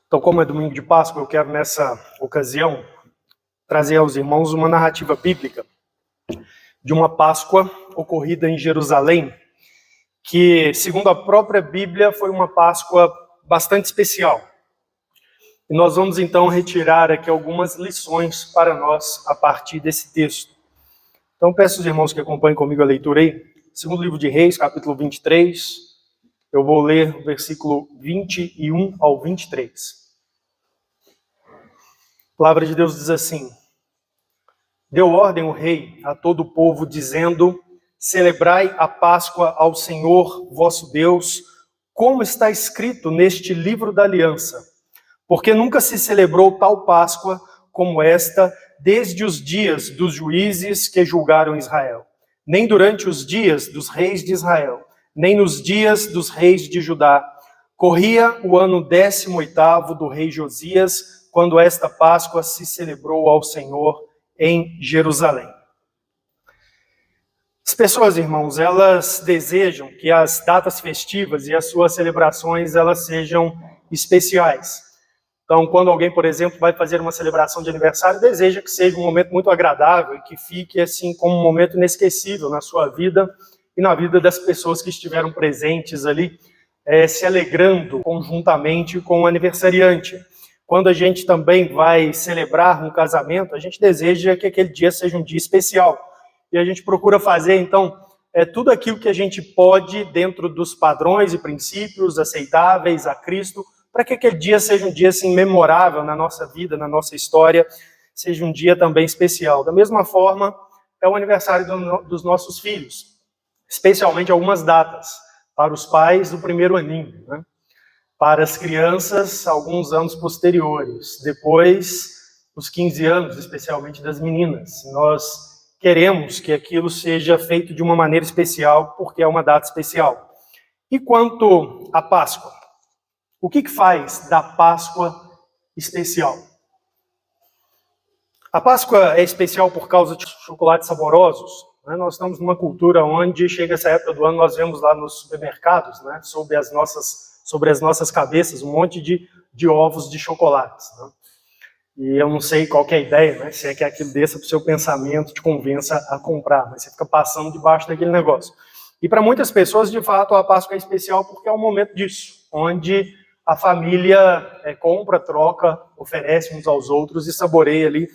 Então, como é domingo de Páscoa, eu quero nessa ocasião trazer aos irmãos uma narrativa bíblica de uma Páscoa ocorrida em Jerusalém, que, segundo a própria Bíblia, foi uma Páscoa bastante especial. E nós vamos então retirar aqui algumas lições para nós a partir desse texto. Então, peço aos irmãos que acompanhem comigo a leitura aí. Segundo livro de Reis, capítulo 23, eu vou ler o versículo 21 ao 23. A palavra de Deus diz assim: Deu ordem o rei a todo o povo, dizendo: celebrai a Páscoa ao Senhor vosso Deus, como está escrito neste livro da aliança. Porque nunca se celebrou tal Páscoa como esta, desde os dias dos juízes que julgaram Israel, nem durante os dias dos reis de Israel, nem nos dias dos reis de Judá. Corria o ano 18º do rei Josias, quando esta Páscoa se celebrou ao Senhor em Jerusalém. As pessoas, irmãos, elas desejam que as datas festivas e as suas celebrações, elas sejam especiais. Então, quando alguém, por exemplo, vai fazer uma celebração de aniversário, deseja que seja um momento muito agradável e que fique, assim, como um momento inesquecível na sua vida e na vida das pessoas que estiveram presentes ali, se alegrando conjuntamente com o aniversariante. Quando a gente também vai celebrar um casamento, a gente deseja que aquele dia seja um dia especial. E a gente procura fazer, então, tudo aquilo que a gente pode dentro dos padrões e princípios aceitáveis a Cristo, para que aquele dia seja um dia assim, memorável na nossa vida, na nossa história, seja um dia também especial. Da mesma forma, é o aniversário dos nossos filhos, especialmente algumas datas. Para os pais, o primeiro aninho, né? Para as crianças, alguns anos posteriores. Depois, os 15 anos, especialmente das meninas. Nós queremos que aquilo seja feito de uma maneira especial, porque é uma data especial. E quanto à Páscoa? O que faz da Páscoa especial? A Páscoa é especial por causa de chocolates saborosos. Né? Nós estamos numa cultura onde, chega essa época do ano, nós vemos lá nos supermercados, né, sobre as nossas cabeças, um monte de ovos de chocolates. Né? E eu não sei qual que é a ideia, né? Se é que aquilo desça para o seu pensamento, te convença a comprar, mas você fica passando debaixo daquele negócio. E para muitas pessoas, de fato, a Páscoa é especial porque é um momento disso, onde a família compra, troca, oferece uns aos outros e saboreia ali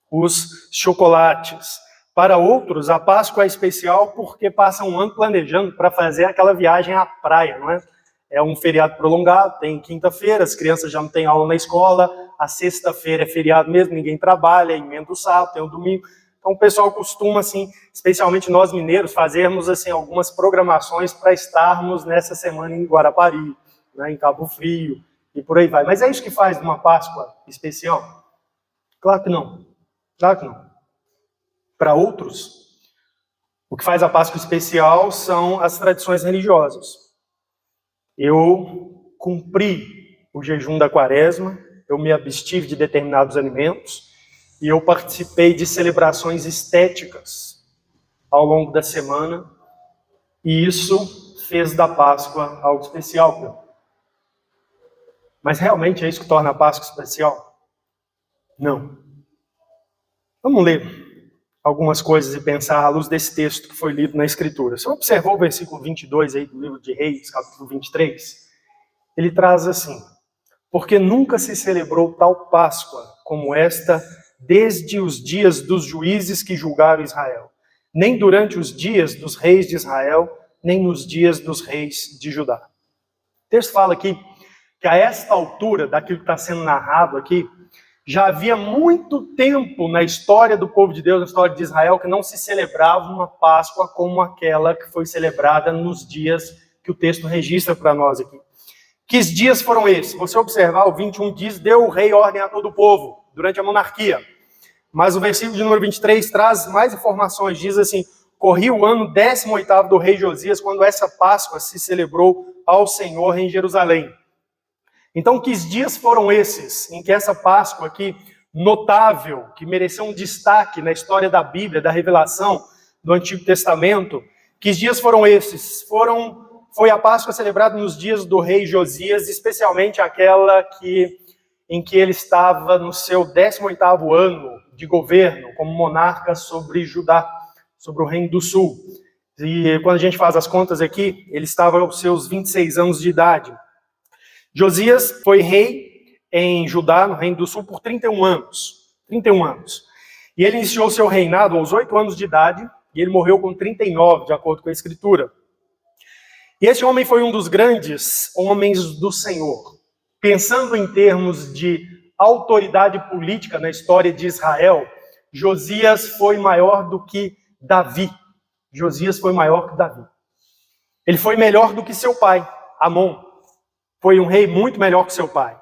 os chocolates. Para outros, a Páscoa é especial porque passa um ano planejando para fazer aquela viagem à praia, não é? É um feriado prolongado, tem quinta-feira, as crianças já não têm aula na escola, a sexta-feira é feriado mesmo, ninguém trabalha, emenda o sábado, tem o domingo. Então o pessoal costuma, assim, especialmente nós mineiros, fazermos assim, algumas programações para estarmos nessa semana em Guarapari, né, em Cabo Frio, e por aí vai. Mas é isso que faz uma Páscoa especial? Claro que não. Claro que não. Para outros, o que faz a Páscoa especial são as tradições religiosas. Eu cumpri o jejum da quaresma, eu me abstive de determinados alimentos e eu participei de celebrações estéticas ao longo da semana e isso fez da Páscoa algo especial. Mas realmente é isso que torna a Páscoa especial? Não. Vamos ler algumas coisas e pensar à luz desse texto que foi lido na Escritura. Você observou o versículo 22 aí do livro de Reis, capítulo 23? Ele traz assim: porque nunca se celebrou tal Páscoa como esta desde os dias dos juízes que julgaram Israel, nem durante os dias dos reis de Israel, nem nos dias dos reis de Judá. O texto fala aqui que a esta altura daquilo que está sendo narrado aqui, já havia muito tempo na história do povo de Deus, na história de Israel, que não se celebrava uma Páscoa como aquela que foi celebrada nos dias que o texto registra para nós aqui. Que dias foram esses? Você observar, o 21 diz, deu o rei ordem a todo o povo, durante a monarquia. Mas o versículo de número 23 traz mais informações, diz assim: corria o ano 18º do rei Josias, quando essa Páscoa se celebrou ao Senhor em Jerusalém. Então, que dias foram esses em que essa Páscoa aqui, notável, que mereceu um destaque na história da Bíblia, da revelação do Antigo Testamento, que dias foram esses? Foi a Páscoa celebrada nos dias do rei Josias, especialmente aquela que em que ele estava no seu 18º ano de governo como monarca sobre Judá, sobre o Reino do Sul. E quando a gente faz as contas aqui, ele estava aos seus 26 anos de idade. Josias foi rei em Judá, no Reino do Sul, por 31 anos. 31 anos. E ele iniciou seu reinado aos 8 anos de idade, e ele morreu com 39, de acordo com a Escritura. E esse homem foi um dos grandes homens do Senhor. Pensando em termos de autoridade política na história de Israel, Josias foi maior do que Davi. Josias foi maior que Davi. Ele foi melhor do que seu pai, Amon. Foi um rei muito melhor que seu pai.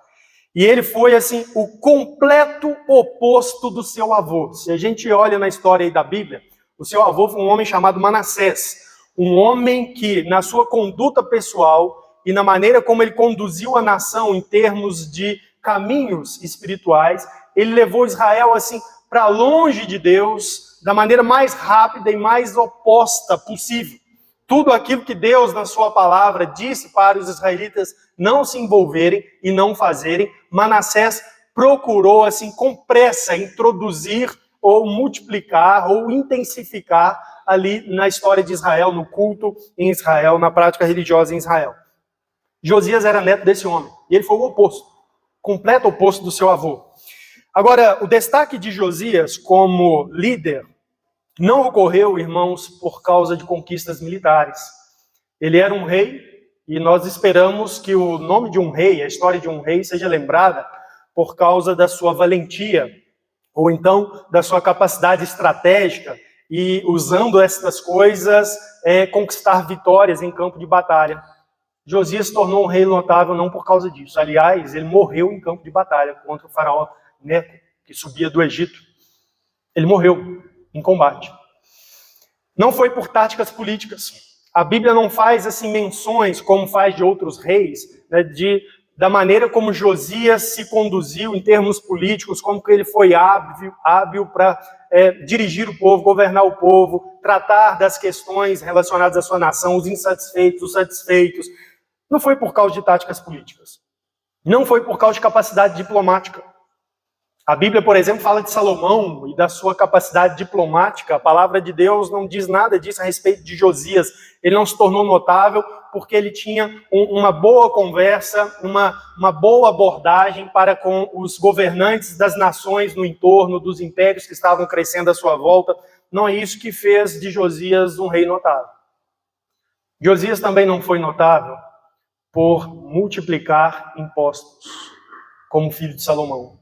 E ele foi, assim, o completo oposto do seu avô. Se a gente olha na história aí da Bíblia, o seu avô foi um homem chamado Manassés. Um homem que, na sua conduta pessoal e na maneira como ele conduziu a nação em termos de caminhos espirituais, ele levou Israel, assim, para longe de Deus, da maneira mais rápida e mais oposta possível. Tudo aquilo que Deus, na sua palavra, disse para os israelitas não se envolverem e não fazerem, Manassés procurou, assim, com pressa, introduzir ou multiplicar ou intensificar ali na história de Israel, no culto em Israel, na prática religiosa em Israel. Josias era neto desse homem, e ele foi o oposto, completo oposto do seu avô. Agora, o destaque de Josias como líder não ocorreu, irmãos, por causa de conquistas militares. Ele era um rei, e nós esperamos que o nome de um rei, a história de um rei, seja lembrada por causa da sua valentia, ou então da sua capacidade estratégica, e usando essas coisas, conquistar vitórias em campo de batalha. Josias se tornou um rei notável não por causa disso. Aliás, ele morreu em campo de batalha contra o faraó Neco, que subia do Egito. Ele morreu em combate. Não foi por táticas políticas. A Bíblia não faz assim menções, como faz de outros reis, né, da maneira como Josias se conduziu em termos políticos, como que ele foi hábil para dirigir o povo, governar o povo, tratar das questões relacionadas à sua nação, os insatisfeitos, os satisfeitos. Não foi por causa de táticas políticas. Não foi por causa de capacidade diplomática. A Bíblia, por exemplo, fala de Salomão e da sua capacidade diplomática. A palavra de Deus não diz nada disso a respeito de Josias. Ele não se tornou notável porque ele tinha uma boa conversa, uma boa abordagem para com os governantes das nações no entorno, dos impérios que estavam crescendo à sua volta. Não é isso que fez de Josias um rei notável. Josias também não foi notável por multiplicar impostos, como filho de Salomão.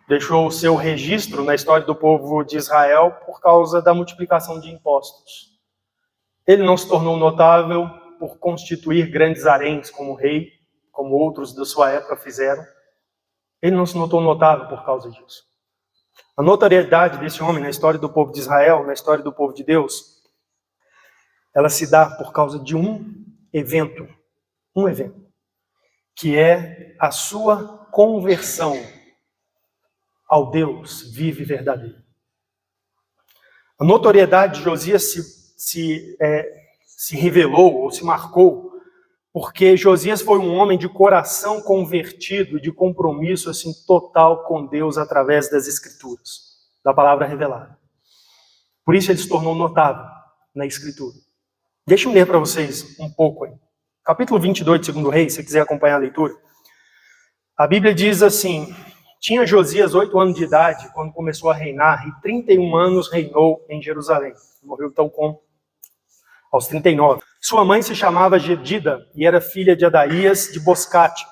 Deixou o seu registro na história do povo de Israel por causa da multiplicação de impostos. Ele não se tornou notável por constituir grandes haréns como rei, como outros da sua época fizeram. Ele não se notou notável por causa disso. A notoriedade desse homem na história do povo de Israel, na história do povo de Deus, ela se dá por causa de um evento, que é a sua conversão ao Deus vivo e verdadeiro. A notoriedade de Josias se revelou ou se marcou porque Josias foi um homem de coração convertido, de compromisso assim total com Deus através das Escrituras, da palavra revelada. Por isso ele se tornou notável na Escritura. Deixa eu ler para vocês um pouco aí. Capítulo 22 de 2 Reis, se você quiser acompanhar a leitura. A Bíblia diz assim: tinha Josias 8 anos de idade quando começou a reinar, e 31 anos reinou em Jerusalém. Morreu então aos 39. Sua mãe se chamava Jedida e era filha de Adaías de Boscate.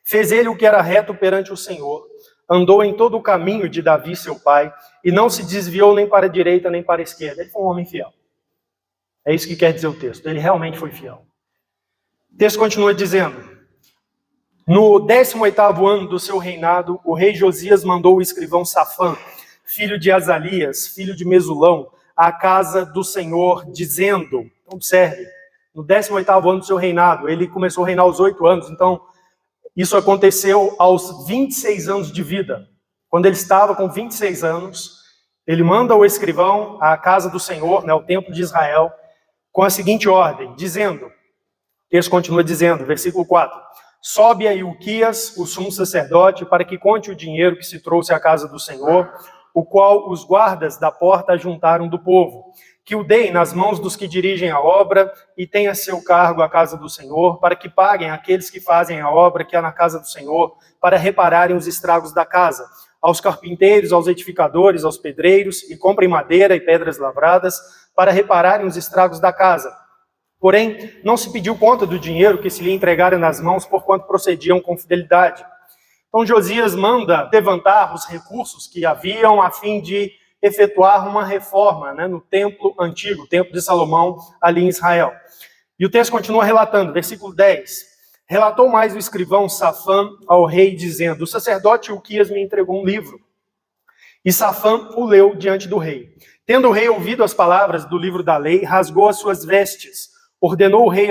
Fez ele o que era reto perante o Senhor, andou em todo o caminho de Davi seu pai, e não se desviou nem para a direita nem para a esquerda. Ele foi um homem fiel. É isso que quer dizer o texto. Ele realmente foi fiel. O texto continua dizendo: no 18º ano do seu reinado, o rei Josias mandou o escrivão Safã, filho de Azalias, filho de Mesulão, à casa do Senhor, dizendo, observe, no 18º ano do seu reinado, ele começou a reinar aos 8 anos, então isso aconteceu aos 26 anos de vida. Quando ele estava com 26 anos, ele manda o escrivão à casa do Senhor, né, ao templo de Israel, com a seguinte ordem, dizendo, o texto continua dizendo, versículo 4, sobe a Ilquias, o sumo sacerdote, para que conte o dinheiro que se trouxe à casa do Senhor, o qual os guardas da porta ajuntaram do povo, que o deem nas mãos dos que dirigem a obra e tenha seu cargo a casa do Senhor, para que paguem aqueles que fazem a obra que há na casa do Senhor, para repararem os estragos da casa, aos carpinteiros, aos edificadores, aos pedreiros, e comprem madeira e pedras lavradas, para repararem os estragos da casa. Porém, não se pediu conta do dinheiro que se lhe entregaram nas mãos, porquanto procediam com fidelidade. Então Josias manda levantar os recursos que haviam a fim de efetuar uma reforma, no templo antigo, o templo de Salomão, ali em Israel. E o texto continua relatando, versículo 10. Relatou mais o escrivão Safã ao rei, dizendo: o sacerdote Ilquias me entregou um livro. E Safã o leu diante do rei. Tendo o rei ouvido as palavras do livro da lei, rasgou as suas vestes. Ordenou o rei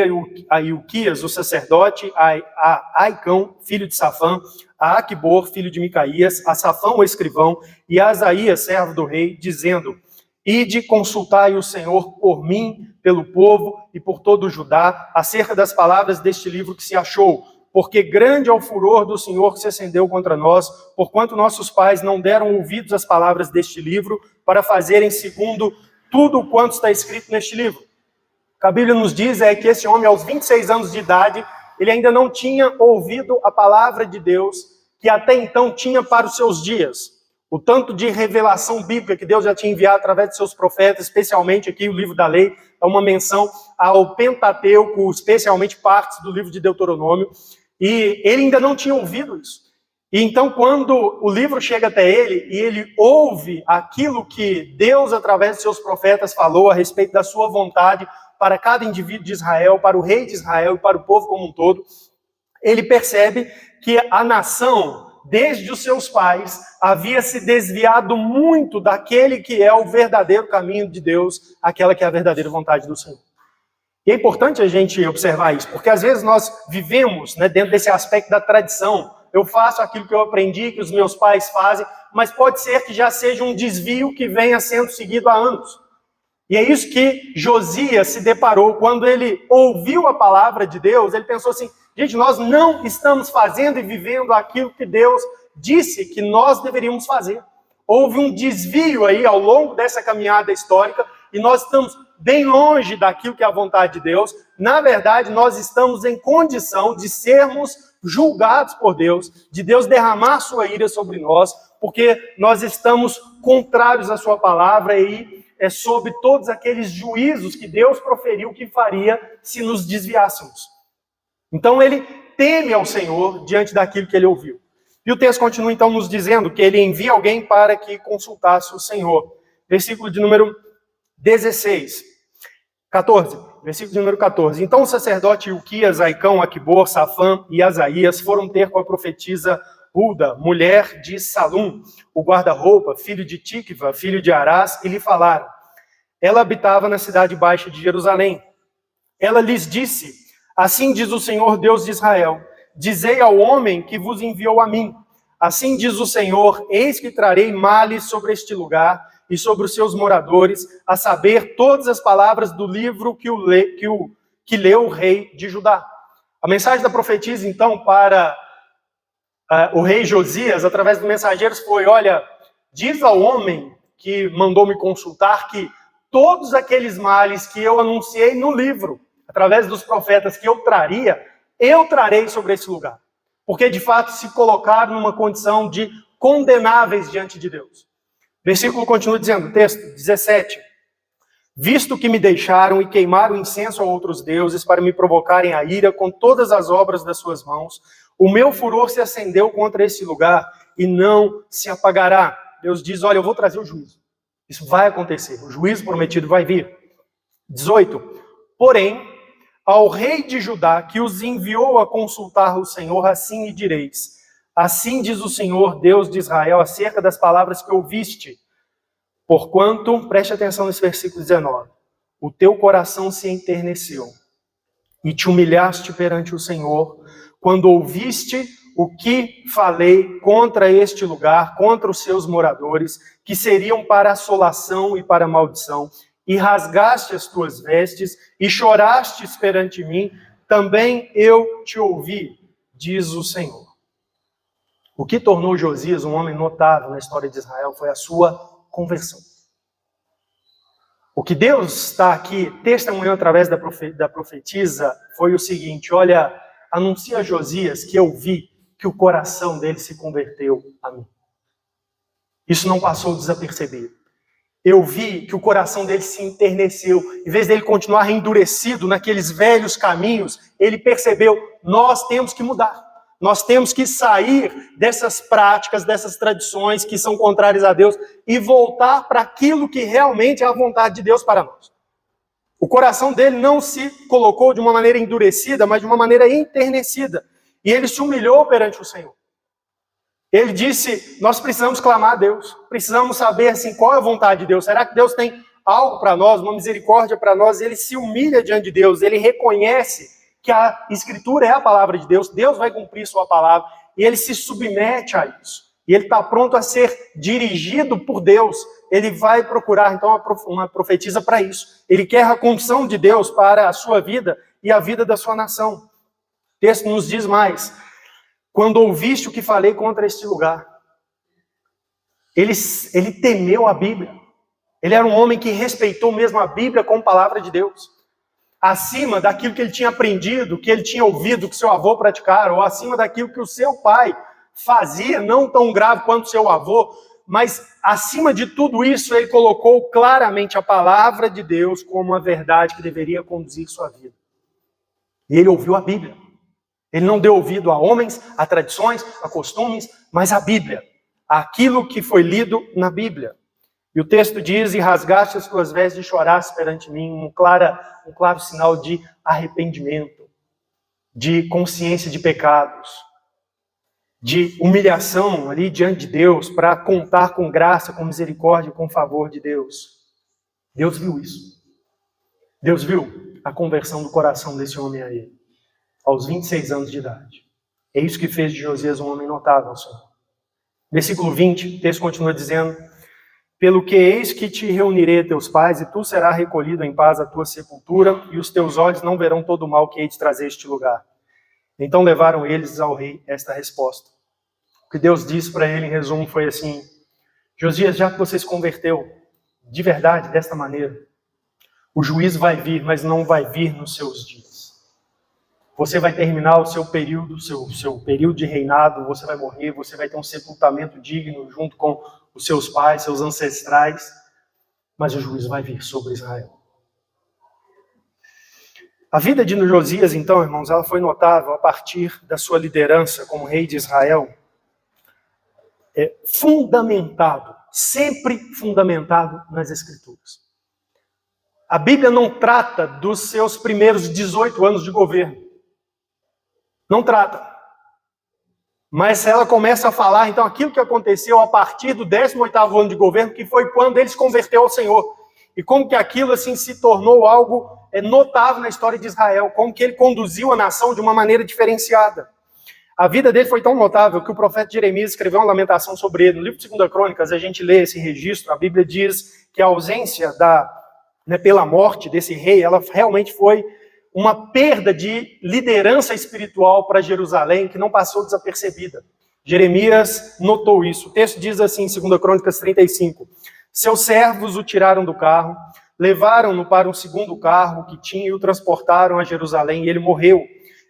a Ilquias, o sacerdote, a Aicão, filho de Safã, a Aquibor, filho de Micaías, a Safã, o escrivão, e a Asaías, servo do rei, dizendo: ide, consultai o Senhor por mim, pelo povo e por todo o Judá, acerca das palavras deste livro que se achou, porque grande é o furor do Senhor que se acendeu contra nós, porquanto nossos pais não deram ouvidos às palavras deste livro, para fazerem segundo tudo quanto está escrito neste livro. O que a Bíblia nos diz é que esse homem, aos 26 anos de idade, ele ainda não tinha ouvido a palavra de Deus, que até então tinha para os seus dias. O tanto de revelação bíblica que Deus já tinha enviado através de seus profetas, especialmente aqui o livro da lei, é uma menção ao Pentateuco, especialmente partes do livro de Deuteronômio, e ele ainda não tinha ouvido isso. E então, quando o livro chega até ele, e ele ouve aquilo que Deus, através de seus profetas, falou a respeito da sua vontade para cada indivíduo de Israel, para o rei de Israel e para o povo como um todo, ele percebe que a nação, desde os seus pais, havia se desviado muito daquele que é o verdadeiro caminho de Deus, aquela que é a verdadeira vontade do Senhor. E é importante a gente observar isso, porque às vezes nós vivemos dentro desse aspecto da tradição. Eu faço aquilo que eu aprendi, que os meus pais fazem, mas pode ser que já seja um desvio que venha sendo seguido há anos. E é isso que Josias se deparou quando ele ouviu a palavra de Deus. Ele pensou assim: gente, nós não estamos fazendo e vivendo aquilo que Deus disse que nós deveríamos fazer. Houve um desvio aí ao longo dessa caminhada histórica e nós estamos bem longe daquilo que é a vontade de Deus. Na verdade, nós estamos em condição de sermos julgados por Deus, de Deus derramar sua ira sobre nós, porque nós estamos contrários à sua palavra e é sobre todos aqueles juízos que Deus proferiu que faria se nos desviássemos. Então ele teme ao Senhor diante daquilo que ele ouviu. E o texto continua então nos dizendo que ele envia alguém para que consultasse o Senhor. Versículo de número 14. Versículo de número 14. Então o sacerdote Ilquias, Aicão, Aquibor, Safã e Asaías foram ter com a profetisa Hulda, mulher de Salum, o guarda-roupa, filho de Tikva, filho de Arás, e lhe falaram. Ela habitava na cidade baixa de Jerusalém. Ela lhes disse: assim diz o Senhor Deus de Israel, dizei ao homem que vos enviou a mim. Assim diz o Senhor, eis que trarei males sobre este lugar e sobre os seus moradores, a saber, todas as palavras do livro que leu o rei de Judá. A mensagem da profetisa, então, para o rei Josias, através dos mensageiros, foi: olha, diz ao homem que mandou me consultar que todos aqueles males que eu anunciei no livro, através dos profetas que eu trarei sobre esse lugar. Porque, de fato, se colocaram numa condição de condenáveis diante de Deus. Versículo continua dizendo, o texto 17. Visto que me deixaram e queimaram incenso a outros deuses para me provocarem a ira com todas as obras das suas mãos, o meu furor se acendeu contra esse lugar e não se apagará. Deus diz: olha, eu vou trazer o juízo. Isso vai acontecer. O juízo prometido vai vir. 18. Porém, ao rei de Judá, que os enviou a consultar o Senhor, assim lhe direis: assim diz o Senhor, Deus de Israel, acerca das palavras que ouviste. Porquanto, preste atenção nesse versículo 19, o teu coração se enterneceu e te humilhaste perante o Senhor, quando ouviste o que falei contra este lugar, contra os seus moradores, que seriam para assolação e para maldição, e rasgaste as tuas vestes, e chorastes perante mim, também eu te ouvi. diz o Senhor. O que tornou Josias um homem notável na história de Israel foi a sua conversão. O que Deus está aqui testemunhando através da profetisa foi o seguinte: olha, anuncia a Josias que eu vi que o coração dele se converteu a mim. Isso não passou desapercebido. Eu vi que o coração dele se enterneceu. Em vez dele continuar endurecido naqueles velhos caminhos, ele percebeu: nós temos que mudar. Nós temos que sair dessas práticas, dessas tradições que são contrárias a Deus e voltar para aquilo que realmente é a vontade de Deus para nós. O coração dele não se colocou de uma maneira endurecida, mas de uma maneira enternecida. E ele se humilhou perante o Senhor. Ele disse: nós precisamos clamar a Deus, precisamos saber assim, qual é a vontade de Deus. Será que Deus tem algo para nós, uma misericórdia para nós? Ele se humilha diante de Deus, ele reconhece que a Escritura é a palavra de Deus, Deus vai cumprir sua palavra, e ele se submete a isso. E ele está pronto a ser dirigido por Deus. Ele vai procurar, então, uma profetisa para isso. Ele quer a condição de Deus para a sua vida e a vida da sua nação. O texto nos diz mais: quando ouviste o que falei contra este lugar. Ele temeu a Bíblia. Ele era um homem que respeitou mesmo a Bíblia como palavra de Deus. Acima daquilo que ele tinha aprendido, que ele tinha ouvido que seu avô praticara, ou acima daquilo que o seu pai fazia, não tão grave quanto seu avô, mas acima de tudo isso, ele colocou claramente a palavra de Deus como a verdade que deveria conduzir sua vida. E ele ouviu a Bíblia. Ele não deu ouvido a homens, a tradições, a costumes, mas a Bíblia. Aquilo que foi lido na Bíblia. E o texto diz: e rasgaste as tuas vestes e choraste perante mim, um claro sinal de arrependimento, de consciência de pecados, de humilhação ali diante de Deus, para contar com graça, com misericórdia, com favor de Deus. Deus viu isso. Deus viu a conversão do coração desse homem a ele, aos 26 anos de idade. É isso que fez de Josias um homem notável, Senhor. Versículo 20, o texto continua dizendo: pelo que eis que te reunirei a teus pais, e tu serás recolhido em paz à tua sepultura, e os teus olhos não verão todo o mal que hei de trazer a este lugar. Então levaram eles ao rei esta resposta. O que Deus disse para ele, em resumo, foi assim: Josias, já que você se converteu de verdade desta maneira, o juízo vai vir, mas não vai vir nos seus dias. Você vai terminar o seu período, seu período de reinado, você vai morrer, você vai ter um sepultamento digno junto com os seus pais, seus ancestrais, mas o juízo vai vir sobre Israel. A vida de Josias, então, irmãos, ela foi notável a partir da sua liderança como rei de Israel, sempre fundamentado nas Escrituras. A Bíblia não trata dos seus primeiros 18 anos de governo. Não trata. Mas ela começa a falar, então, aquilo que aconteceu a partir do 18º ano de governo, que foi quando ele se converteu ao Senhor. E como que aquilo, assim, se tornou algo notável na história de Israel. Como que ele conduziu a nação de uma maneira diferenciada. A vida dele foi tão notável que o profeta Jeremias escreveu uma lamentação sobre ele. No livro de 2 Crônicas, a gente lê esse registro. A Bíblia diz que a ausência pela morte desse rei, ela realmente foi uma perda de liderança espiritual para Jerusalém que não passou desapercebida. Jeremias notou isso. O texto diz assim, em 2 Crônicas 35, seus servos o tiraram do carro, levaram-no para um segundo carro que tinha e o transportaram a Jerusalém, e ele morreu.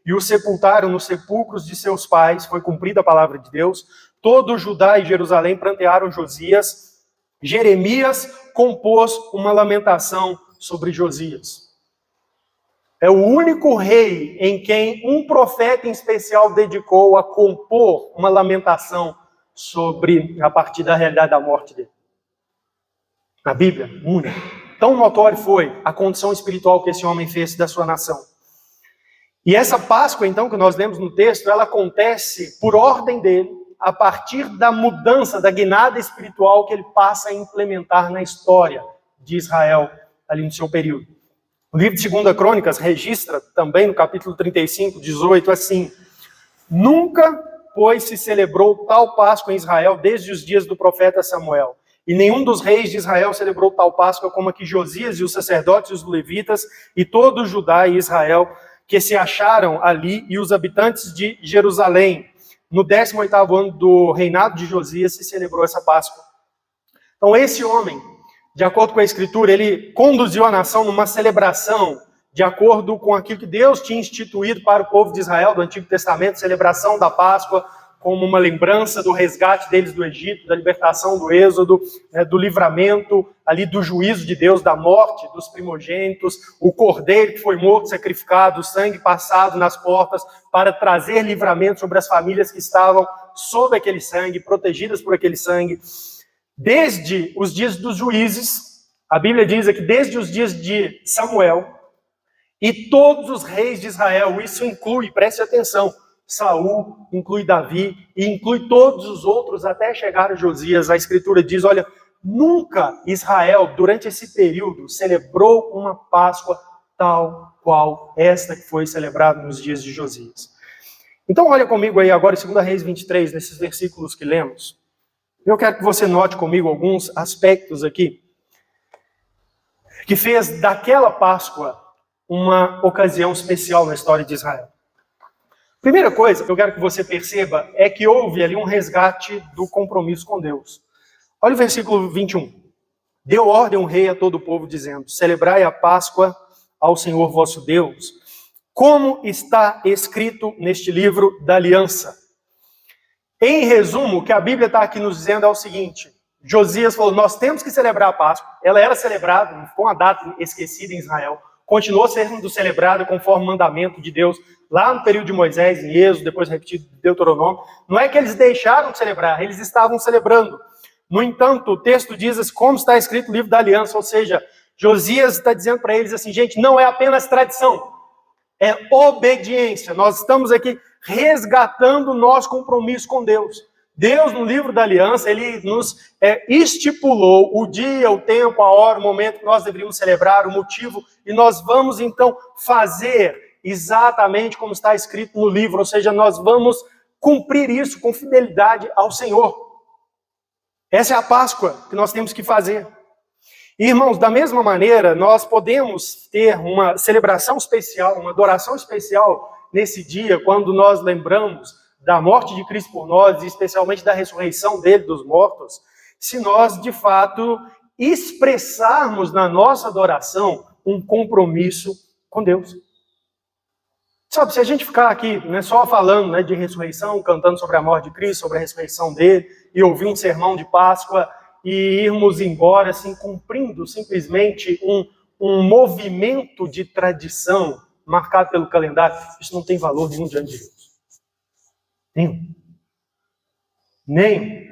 E o sepultaram nos sepulcros de seus pais, foi cumprida a palavra de Deus. Todo Judá e Jerusalém prantearam Josias. Jeremias compôs uma lamentação sobre Josias. É o único rei em quem um profeta em especial dedicou a compor uma lamentação a partir da realidade da morte dele. Na Bíblia, único. Tão notório foi a condição espiritual que esse homem fez da sua nação. E essa Páscoa, então, que nós lemos no texto, ela acontece por ordem dele, a partir da mudança, da guinada espiritual que ele passa a implementar na história de Israel, ali no seu período. O livro de 2 Crônicas registra também no capítulo 35, 18, assim: nunca, pois, se celebrou tal Páscoa em Israel desde os dias do profeta Samuel. E nenhum dos reis de Israel celebrou tal Páscoa como a que Josias e os sacerdotes e os levitas e todo o Judá e Israel que se acharam ali, e os habitantes de Jerusalém. No 18º ano do reinado de Josias se celebrou essa Páscoa. Então esse homem, de acordo com a Escritura, ele conduziu a nação numa celebração de acordo com aquilo que Deus tinha instituído para o povo de Israel do Antigo Testamento, celebração da Páscoa, como uma lembrança do resgate deles do Egito, da libertação do Êxodo, do livramento ali do juízo de Deus, da morte dos primogênitos, o cordeiro que foi morto, sacrificado, o sangue passado nas portas para trazer livramento sobre as famílias que estavam sob aquele sangue, protegidas por aquele sangue. Desde os dias dos juízes, a Bíblia diz aqui, desde os dias de Samuel, e todos os reis de Israel, isso inclui, preste atenção, Saul, inclui Davi, e inclui todos os outros até chegar a Josias. A Escritura diz, olha, nunca Israel, durante esse período, celebrou uma Páscoa tal qual esta que foi celebrada nos dias de Josias. Então olha comigo aí agora em 2 Reis 23, nesses versículos que lemos. Eu quero que você note comigo alguns aspectos aqui, que fez daquela Páscoa uma ocasião especial na história de Israel. Primeira coisa que eu quero que você perceba é que houve ali um resgate do compromisso com Deus. Olha o versículo 21. Deu ordem o rei a todo o povo, dizendo, celebrai a Páscoa ao Senhor vosso Deus, como está escrito neste livro da aliança. Em resumo, o que a Bíblia está aqui nos dizendo é o seguinte, Josias falou, nós temos que celebrar a Páscoa, ela era celebrada, não ficou uma data esquecida em Israel, continuou sendo celebrada conforme o mandamento de Deus, lá no período de Moisés, em Êxodo, depois repetido em Deuteronômio. Não é que eles deixaram de celebrar, eles estavam celebrando. No entanto, o texto diz assim, como está escrito no livro da aliança, ou seja, Josias está dizendo para eles assim, gente, não é apenas tradição, é obediência. Nós estamos aqui resgatando o nosso compromisso com Deus. Deus, no livro da aliança, ele nos estipulou o dia, o tempo, a hora, o momento que nós deveríamos celebrar, o motivo, e nós vamos então fazer exatamente como está escrito no livro, ou seja, nós vamos cumprir isso com fidelidade ao Senhor. Essa é a Páscoa que nós temos que fazer. Irmãos, da mesma maneira, nós podemos ter uma celebração especial, uma adoração especial nesse dia, quando nós lembramos da morte de Cristo por nós, e especialmente da ressurreição dele dos mortos, se nós, de fato, expressarmos na nossa adoração um compromisso com Deus. Sabe, se a gente ficar aqui só falando de ressurreição, cantando sobre a morte de Cristo, sobre a ressurreição dele, e ouvir um sermão de Páscoa, e irmos embora, assim, cumprindo simplesmente um movimento de tradição marcado pelo calendário, isso não tem valor nenhum diante de Deus. Nenhum.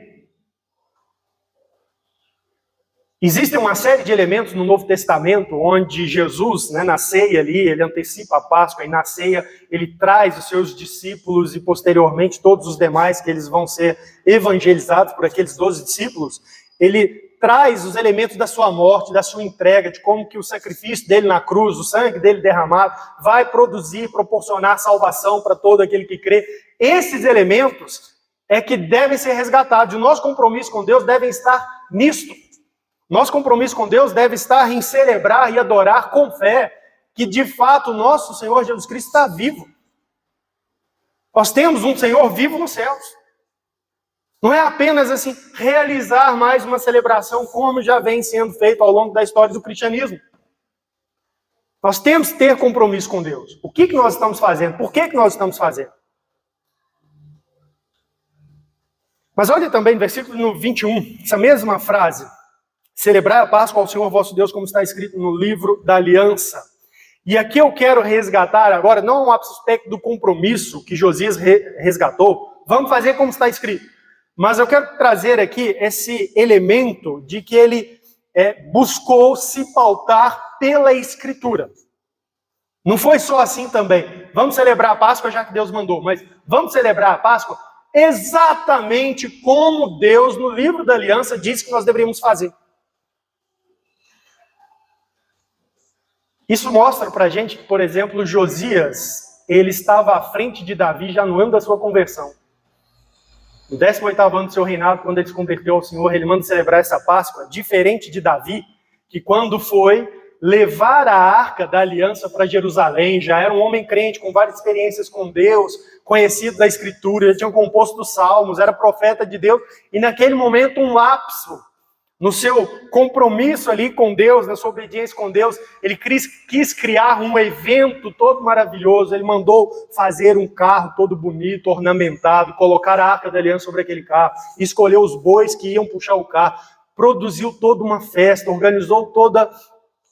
Existem uma série de elementos no Novo Testamento onde Jesus, na ceia ali, ele antecipa a Páscoa, e na ceia ele traz os seus discípulos e posteriormente todos os demais que eles vão ser evangelizados por aqueles 12 discípulos, ele traz os elementos da sua morte, da sua entrega, de como que o sacrifício dele na cruz, o sangue dele derramado, vai produzir, proporcionar salvação para todo aquele que crê. Esses elementos é que devem ser resgatados. O nosso compromisso com Deus deve estar nisto. Nosso compromisso com Deus deve estar em celebrar e adorar com fé que, de fato, o nosso Senhor Jesus Cristo está vivo. Nós temos um Senhor vivo nos céus. Não é apenas assim, realizar mais uma celebração como já vem sendo feito ao longo da história do cristianismo. Nós temos que ter compromisso com Deus. O que nós estamos fazendo? Por que nós estamos fazendo? Mas olha também no versículo 21, essa mesma frase. Celebrar a Páscoa ao Senhor vosso Deus, como está escrito no livro da aliança. E aqui eu quero resgatar agora, não um aspecto do compromisso que Josias resgatou. Vamos fazer como está escrito. Mas eu quero trazer aqui esse elemento de que ele buscou se pautar pela Escritura. Não foi só assim também. Vamos celebrar a Páscoa já que Deus mandou, mas vamos celebrar a Páscoa exatamente como Deus, no livro da aliança, disse que nós deveríamos fazer. Isso mostra para a gente que, por exemplo, Josias, ele estava à frente de Davi já no ano da sua conversão. No 18º ano do seu reinado, quando ele se converteu ao Senhor, ele manda celebrar essa Páscoa, diferente de Davi, que quando foi levar a Arca da Aliança para Jerusalém. Já era um homem crente, com várias experiências com Deus, conhecido da Escritura, ele tinha composto os Salmos, era profeta de Deus, e naquele momento um lapso no seu compromisso ali com Deus, na sua obediência com Deus, ele quis criar um evento todo maravilhoso. Ele mandou fazer um carro todo bonito, ornamentado, colocar a Arca da Aliança sobre aquele carro, escolheu os bois que iam puxar o carro, produziu toda uma festa, organizou toda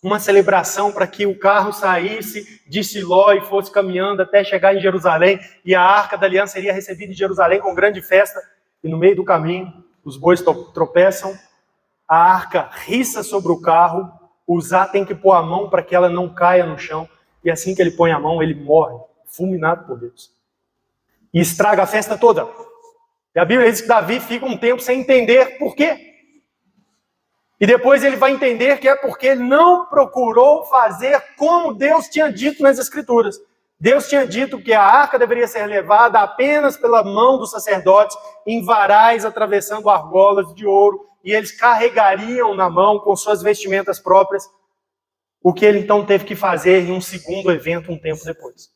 uma celebração para que o carro saísse de Siló e fosse caminhando até chegar em Jerusalém, e a Arca da Aliança seria recebida em Jerusalém com grande festa, e no meio do caminho, os bois tropeçam, a arca riça sobre o carro, o Uzá tem que pôr a mão para que ela não caia no chão, e assim que ele põe a mão, ele morre, fulminado por Deus. E estraga a festa toda. E a Bíblia diz que Davi fica um tempo sem entender por quê. E depois ele vai entender que é porque ele não procurou fazer como Deus tinha dito nas Escrituras. Deus tinha dito que a arca deveria ser levada apenas pela mão dos sacerdotes, em varais atravessando argolas de ouro, e eles carregariam na mão com suas vestimentas próprias, o que ele então teve que fazer em um segundo evento um tempo depois.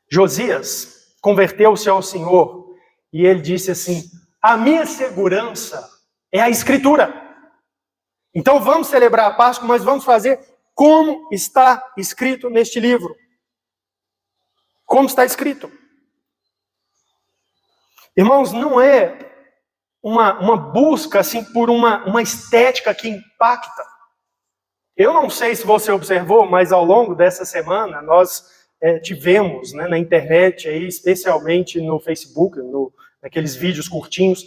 Josias converteu-se ao Senhor e ele disse assim: a minha segurança é a Escritura. Então vamos celebrar a Páscoa, mas vamos fazer como está escrito neste livro. Como está escrito. Irmãos, não é uma busca assim, por uma estética que impacta. Eu não sei se você observou, mas ao longo dessa semana nós tivemos na internet, aí, especialmente no Facebook, naqueles vídeos curtinhos,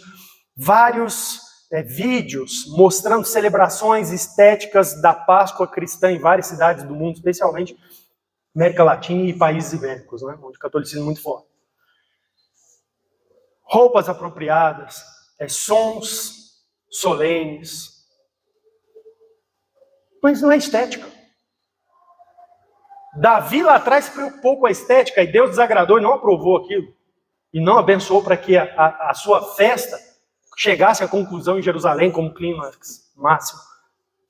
vários vídeos mostrando celebrações estéticas da Páscoa cristã em várias cidades do mundo, especialmente América Latina e países ibéricos, onde o catolicismo é muito forte. Roupas apropriadas, sons solenes, mas não é estética. Davi lá atrás se preocupou com a estética e Deus desagradou e não aprovou aquilo. E não abençoou para que a sua festa chegasse à conclusão em Jerusalém como clímax máximo.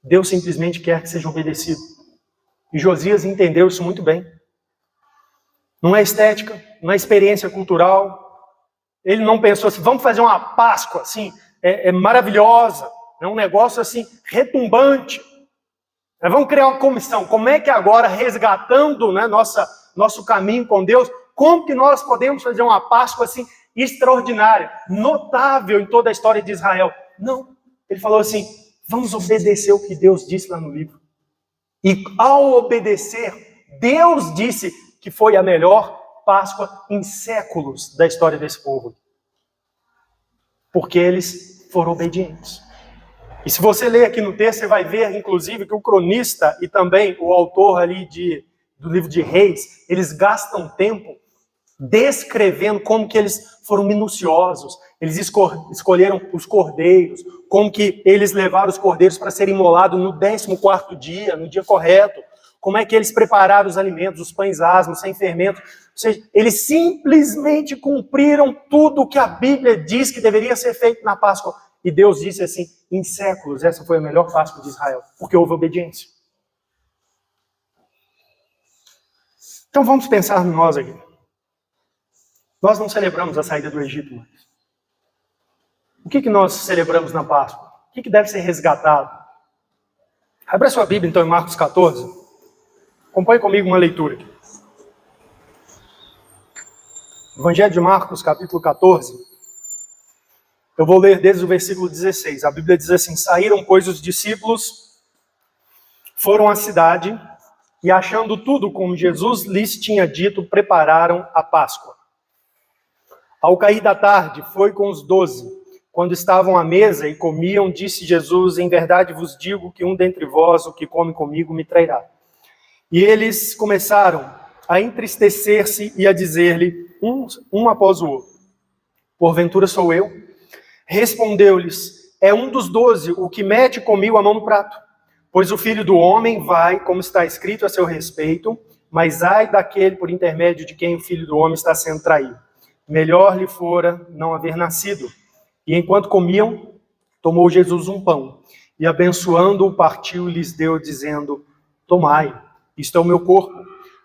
Deus simplesmente quer que seja obedecido. E Josias entendeu isso muito bem. Não é estética, não é experiência cultural. Ele não pensou assim, vamos fazer uma Páscoa assim, maravilhosa, um negócio assim, retumbante. Vamos criar uma comissão. Como é que agora, resgatando nosso caminho com Deus, como que nós podemos fazer uma Páscoa assim, extraordinária, notável em toda a história de Israel? Não. Ele falou assim, vamos obedecer o que Deus disse lá no livro. E ao obedecer, Deus disse que foi a melhor Páscoa em séculos da história desse povo. Porque eles foram obedientes. E se você ler aqui no texto, você vai ver, inclusive, que o cronista e também o autor ali do livro de Reis, eles gastam tempo descrevendo como que eles foram minuciosos. Eles escolheram os cordeiros, como que eles levaram os cordeiros para serem imolados no 14º dia, no dia correto. Como é que eles prepararam os alimentos, os pães asmos, sem fermento. Ou seja, eles simplesmente cumpriram tudo o que a Bíblia diz que deveria ser feito na Páscoa. E Deus disse assim, em séculos, essa foi a melhor Páscoa de Israel, porque houve obediência. Então vamos pensar em nós aqui. Nós não celebramos a saída do Egito mais. O que nós celebramos na Páscoa? O que deve ser resgatado? Abra a sua Bíblia então em Marcos 14. Acompanhe comigo uma leitura aqui. Evangelho de Marcos, capítulo 14. Eu vou ler desde o versículo 16. A Bíblia diz assim: saíram, pois, os discípulos, foram à cidade, e achando tudo como Jesus lhes tinha dito, prepararam a Páscoa. Ao cair da tarde, foi com os 12. Quando estavam à mesa e comiam, disse Jesus: em verdade vos digo que um dentre vós, o que come comigo, me trairá. E eles começaram a entristecer-se e a dizer-lhe, um após o outro: porventura sou eu? Respondeu-lhes: é um dos 12, o que mete comigo a mão no prato. Pois o Filho do Homem vai, como está escrito a seu respeito, mas ai daquele por intermédio de quem o Filho do Homem está sendo traído. Melhor lhe fora não haver nascido. E enquanto comiam, tomou Jesus um pão, e abençoando-o, partiu e lhes deu, dizendo: tomai, isto é o meu corpo.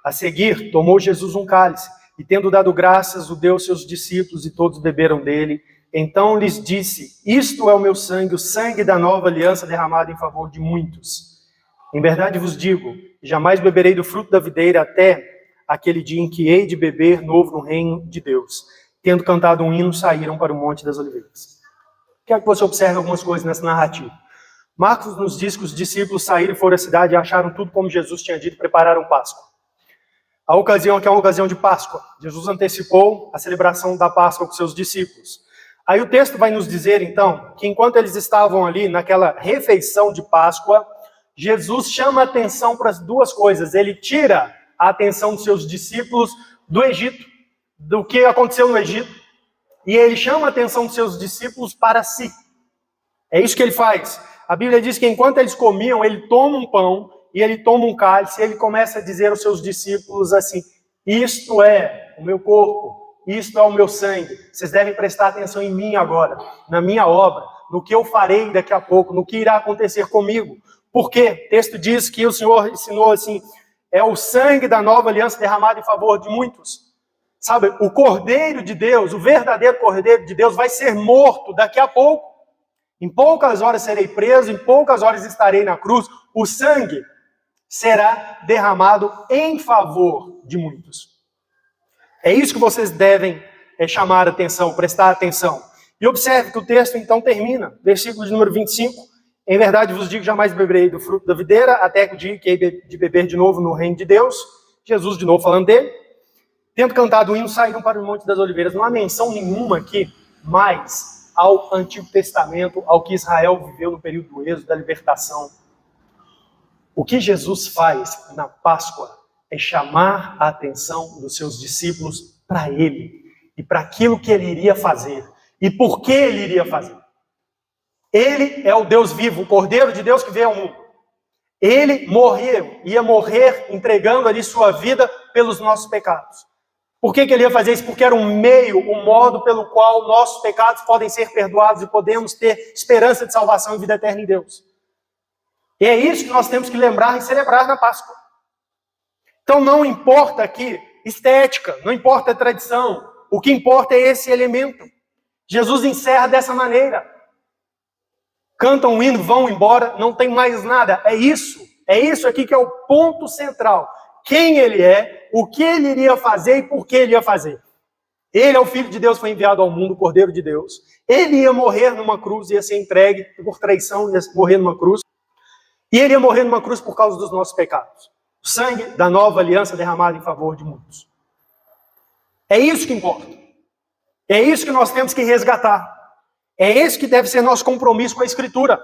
A seguir, tomou Jesus um cálice, e tendo dado graças, o deu aos seus discípulos, e todos beberam dele. Então lhes disse, isto é o meu sangue, o sangue da nova aliança derramado em favor de muitos. Em verdade vos digo, jamais beberei do fruto da videira até aquele dia em que hei de beber novo no reino de Deus. Tendo cantado um hino, saíram para o Monte das Oliveiras. Quero que você observe algumas coisas nessa narrativa. Marcos nos diz que os discípulos saíram e foram à cidade e acharam tudo como Jesus tinha dito e prepararam Páscoa. A ocasião aqui é uma ocasião de Páscoa. Jesus antecipou a celebração da Páscoa com seus discípulos. Aí o texto vai nos dizer, então, que enquanto eles estavam ali naquela refeição de Páscoa, Jesus chama a atenção para as duas coisas. Ele tira a atenção dos seus discípulos do Egito, do que aconteceu no Egito, e ele chama a atenção dos seus discípulos para si. É isso que ele faz. A Bíblia diz que enquanto eles comiam, ele toma um pão e ele toma um cálice, e ele começa a dizer aos seus discípulos assim, isto é o meu corpo, isto é o meu sangue. Vocês devem prestar atenção em mim agora, na minha obra, no que eu farei daqui a pouco, no que irá acontecer comigo. Por quê? O texto diz que o Senhor ensinou assim, é o sangue da nova aliança derramado em favor de muitos. Sabe, o Cordeiro de Deus, o verdadeiro Cordeiro de Deus vai ser morto daqui a pouco. Em poucas horas serei preso, em poucas horas estarei na cruz. O sangue será derramado em favor de muitos. É isso que vocês devem chamar a atenção, prestar atenção. E observe que o texto então termina, versículo de número 25. Em verdade vos digo, jamais beberei do fruto da videira, até que o dia que hei de beber de novo no reino de Deus. Jesus de novo falando dele. Tendo cantado o hino, saíram para o Monte das Oliveiras. Não há menção nenhuma aqui, mais ao Antigo Testamento, ao que Israel viveu no período do êxodo, da libertação. O que Jesus faz na Páscoa é chamar a atenção dos seus discípulos para ele e para aquilo que ele iria fazer e por que ele iria fazer. Ele é o Deus vivo, o Cordeiro de Deus que veio ao mundo. Ele morreu, ia morrer entregando ali sua vida pelos nossos pecados. Por que ele ia fazer isso? Porque era um meio, um modo pelo qual nossos pecados podem ser perdoados e podemos ter esperança de salvação e vida eterna em Deus. E é isso que nós temos que lembrar e celebrar na Páscoa. Então não importa aqui estética, não importa a tradição, o que importa é esse elemento. Jesus encerra dessa maneira. Cantam um hino, vão embora, não tem mais nada. É isso aqui que é o ponto central. Quem ele é, o que ele iria fazer e por que ele ia fazer. Ele é o Filho de Deus, foi enviado ao mundo, o Cordeiro de Deus. Ele ia morrer numa cruz, ia ser entregue por traição, ia morrer numa cruz. E ele ia morrer numa cruz por causa dos nossos pecados. O sangue da nova aliança derramado em favor de muitos. É isso que importa. É isso que nós temos que resgatar. É esse que deve ser nosso compromisso com a Escritura.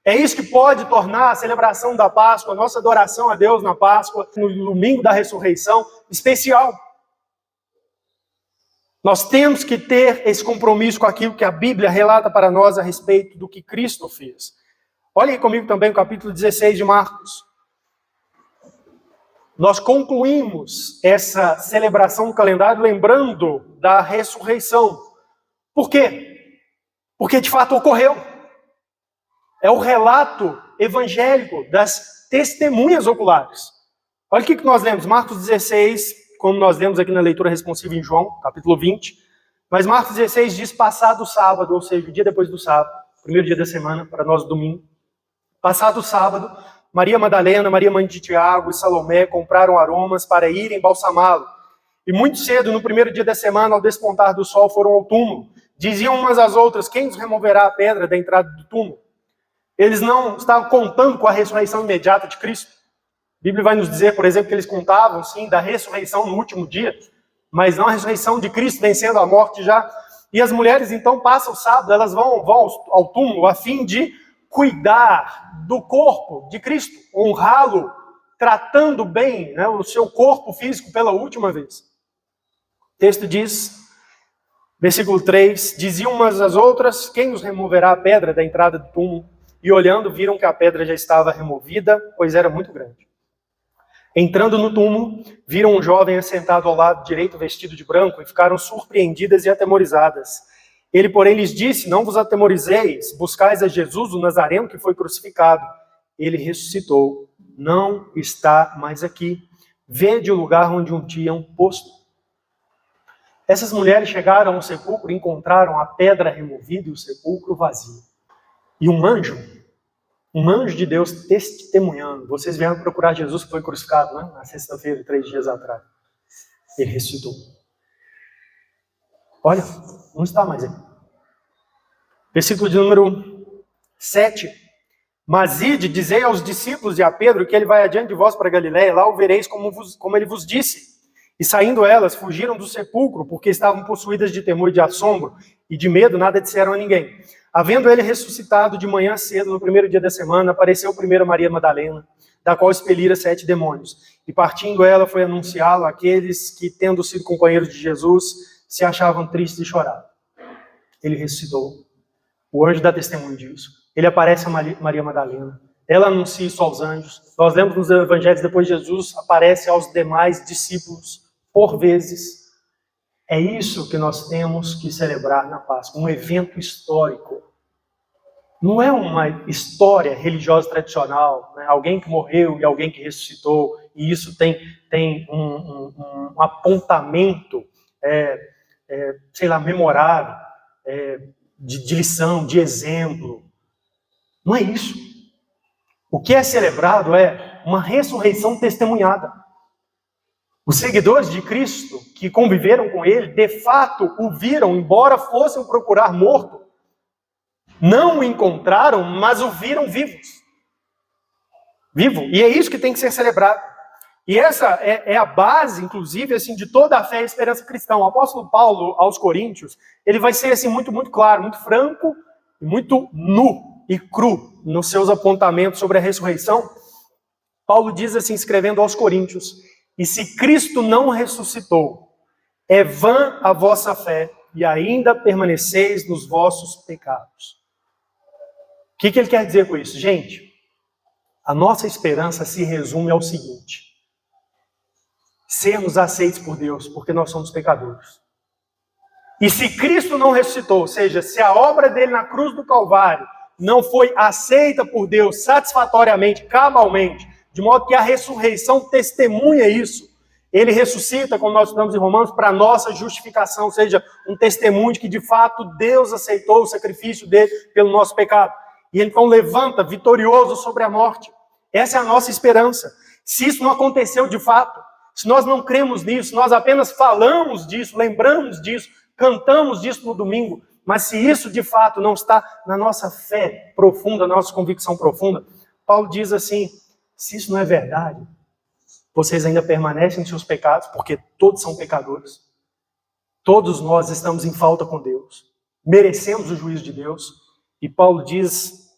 É isso que pode tornar a celebração da Páscoa, a nossa adoração a Deus na Páscoa, no domingo da ressurreição, especial. Nós temos que ter esse compromisso com aquilo que a Bíblia relata para nós a respeito do que Cristo fez. Olhem comigo também o capítulo 16 de Marcos. Nós concluímos essa celebração do calendário lembrando da ressurreição. Por quê? Porque de fato ocorreu. É o relato evangélico das testemunhas oculares. Olha o que nós lemos, Marcos 16, como nós lemos aqui na leitura responsiva em João, capítulo 20. Mas Marcos 16 diz passado o sábado, ou seja, o dia depois do sábado, primeiro dia da semana, para nós domingo. Passado o sábado, Maria Madalena, Maria mãe de Tiago e Salomé compraram aromas para irem embalsamá-lo. E muito cedo, no primeiro dia da semana, ao despontar do sol, foram ao túmulo. Diziam umas às outras, quem nos removerá a pedra da entrada do túmulo? Eles não estavam contando com a ressurreição imediata de Cristo. A Bíblia vai nos dizer, por exemplo, que eles contavam, sim, da ressurreição no último dia, mas não a ressurreição de Cristo vencendo a morte já. E as mulheres, então, passam o sábado, elas vão ao túmulo a fim de cuidar do corpo de Cristo, honrá-lo, tratando bem, né, o seu corpo físico pela última vez. O texto diz, versículo 3, diziam umas às outras, quem nos removerá a pedra da entrada do túmulo? E olhando, viram que a pedra já estava removida, pois era muito grande. Entrando no túmulo, viram um jovem assentado ao lado direito, vestido de branco, e ficaram surpreendidas e atemorizadas. Ele, porém, lhes disse, não vos atemorizeis, buscais a Jesus, o Nazareno, que foi crucificado. Ele ressuscitou, não está mais aqui. Vede o lugar onde um tinham posto. Essas mulheres chegaram ao sepulcro e encontraram a pedra removida e o sepulcro vazio. E um anjo de Deus testemunhando. Vocês vieram procurar Jesus que foi crucificado, né? Na sexta-feira, 3 dias atrás. Ele ressuscitou. Olha, não está mais aqui. Versículo de número 7. Mas ide, dizei aos discípulos e a Pedro que ele vai adiante de vós para Galiléia, lá o vereis como ele vos disse. E saindo elas, fugiram do sepulcro, porque estavam possuídas de temor e de assombro, e de medo nada disseram a ninguém. Havendo ele ressuscitado de manhã cedo, no primeiro dia da semana, apareceu primeiro a Maria Madalena, da qual expelira 7 demônios. E partindo ela, foi anunciá-lo àqueles que, tendo sido companheiros de Jesus, se achavam tristes e choravam. Ele ressuscitou. O anjo dá testemunho disso. Ele aparece a Maria Madalena. Ela anuncia isso aos anjos. Nós lemos nos evangelhos, depois Jesus aparece aos demais discípulos por vezes. É isso que nós temos que celebrar na Páscoa, um evento histórico. Não é uma história religiosa tradicional, né? Alguém que morreu e alguém que ressuscitou, e isso tem um apontamento, memorável, de lição, de exemplo. Não é isso. O que é celebrado é uma ressurreição testemunhada. Os seguidores de Cristo que conviveram com ele, de fato, o viram, embora fossem procurar morto. Não o encontraram, mas o viram vivo. E é isso que tem que ser celebrado. E essa é a base, inclusive, assim, de toda a fé e esperança cristã. O apóstolo Paulo, aos Coríntios, ele vai ser assim, muito, muito claro, muito franco, muito nu e cru nos seus apontamentos sobre a ressurreição. Paulo diz assim, escrevendo aos Coríntios: e se Cristo não ressuscitou, é vã a vossa fé e ainda permaneceis nos vossos pecados. O que ele quer dizer com isso? Gente, a nossa esperança se resume ao seguinte: sermos aceitos por Deus, porque nós somos pecadores. E se Cristo não ressuscitou, ou seja, se a obra dele na cruz do Calvário não foi aceita por Deus satisfatoriamente, cabalmente, de modo que a ressurreição testemunha isso, ele ressuscita, como nós estudamos em Romanos, para a nossa justificação, ou seja, um testemunho de que de fato Deus aceitou o sacrifício dele pelo nosso pecado. E ele então levanta vitorioso sobre a morte. Essa é a nossa esperança. Se isso não aconteceu de fato, se nós não cremos nisso, nós apenas falamos disso, lembramos disso, cantamos disso no domingo, mas se isso de fato não está na nossa fé profunda, na nossa convicção profunda, Paulo diz assim: se isso não é verdade, vocês ainda permanecem em seus pecados, porque todos são pecadores. Todos nós estamos em falta com Deus. Merecemos o juízo de Deus. E Paulo diz,